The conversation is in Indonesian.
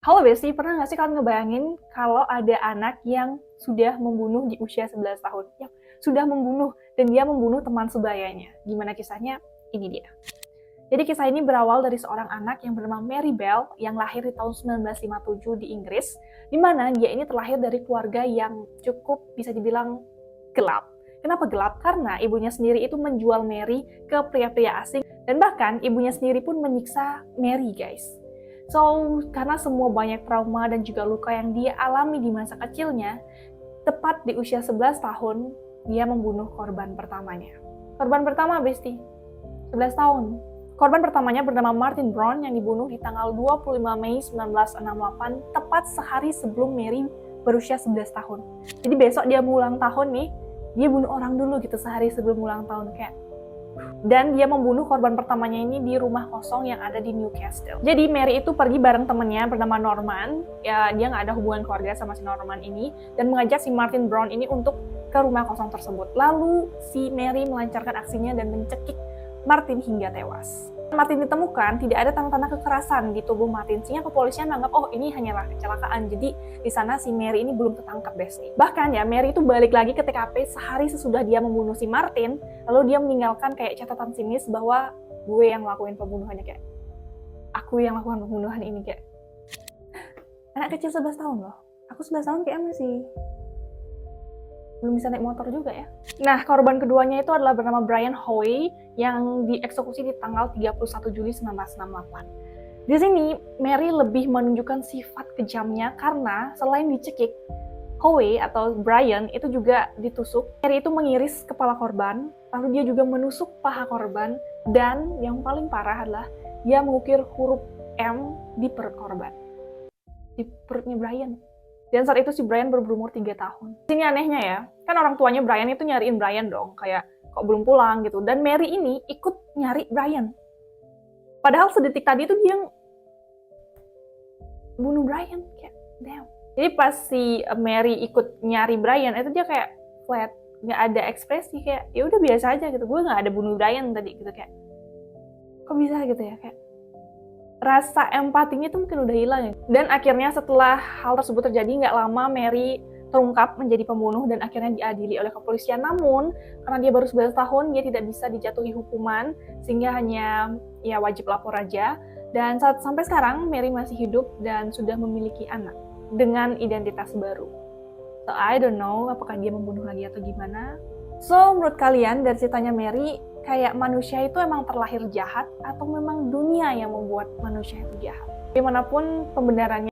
Halo Besti, pernah nggak sih kalian ngebayangin kalau ada anak yang sudah membunuh di usia 11 tahun? Ya, sudah membunuh, dan dia membunuh teman sebayanya. Gimana kisahnya? Ini dia. Jadi kisah ini berawal dari seorang anak yang bernama Mary Bell yang lahir di tahun 1957 di Inggris, di mana dia ini terlahir dari keluarga yang cukup bisa dibilang gelap. Kenapa gelap? Karena ibunya sendiri itu menjual Mary ke pria-pria asing, dan bahkan ibunya sendiri pun menyiksa Mary, guys. So, karena semua banyak trauma dan juga luka yang dia alami di masa kecilnya, tepat di usia 11 tahun, dia membunuh korban pertamanya. Korban pertama, Besti, 11 tahun. Korban pertamanya bernama Martin Brown yang dibunuh di tanggal 25 Mei 1968, tepat sehari sebelum Mary berusia 11 tahun. Jadi besok dia mau ulang tahun nih, dia bunuh orang dulu gitu sehari sebelum ulang tahun, kayak. Dan dia membunuh korban pertamanya ini di rumah kosong yang ada di Newcastle. Jadi Mary itu pergi bareng temennya bernama Norman, ya dia nggak ada hubungan keluarga sama si Norman ini, dan mengajak si Martin Brown ini untuk ke rumah kosong tersebut. Lalu si Mary melancarkan aksinya dan mencekik Martin hingga tewas. Martin ditemukan tidak ada tanda-tanda kekerasan di tubuh Martin, sehingga kepolisian menganggap oh ini hanyalah kecelakaan. Jadi di sana si Mary ini belum tertangkap, Besti. Bahkan ya Mary itu balik lagi ke TKP sehari sesudah dia membunuh si Martin, lalu dia meninggalkan kayak catatan sinis bahwa gue yang ngelakuin pembunuhannya, kayak aku yang lakukan pembunuhan ini, kayak anak kecil 11 tahun loh. Aku 11 tahun kayak masih belum bisa naik motor juga ya. Nah, korban keduanya itu adalah bernama Brian Howe yang dieksekusi di tanggal 31 Juli 1968. Di sini, Mary lebih menunjukkan sifat kejamnya karena selain dicekik, Howe atau Brian itu juga ditusuk. Mary itu mengiris kepala korban, lalu dia juga menusuk paha korban, dan yang paling parah adalah dia mengukir huruf M di perut korban. Di perutnya Brian. Dan saat itu si Brian baru berumur 3 tahun. Sini anehnya ya, kan orang tuanya Brian itu nyariin Brian dong, kayak kok belum pulang gitu. Dan Mary ini ikut nyari Brian. Padahal sedetik tadi itu dia bunuh Brian, kayak damn. Jadi pas si Mary ikut nyari Brian, itu dia kayak flat, nggak ada ekspresi, kayak ya udah biasa aja gitu. Gue nggak ada bunuh Brian tadi gitu, kayak kok bisa gitu ya, kayak rasa empatinya itu mungkin udah hilang ya. Dan akhirnya setelah hal tersebut terjadi, nggak lama Mary terungkap menjadi pembunuh dan akhirnya diadili oleh kepolisian. Namun karena dia baru 11 tahun, dia tidak bisa dijatuhi hukuman, sehingga hanya ya wajib lapor aja. Dan sampai sekarang Mary masih hidup dan sudah memiliki anak dengan identitas baru. So I don't know apakah dia membunuh lagi atau gimana. So menurut kalian dari ceritanya Mary, kayak manusia itu emang terlahir jahat atau memang dunia yang membuat manusia itu jahat? Bagaimanapun pembenarannya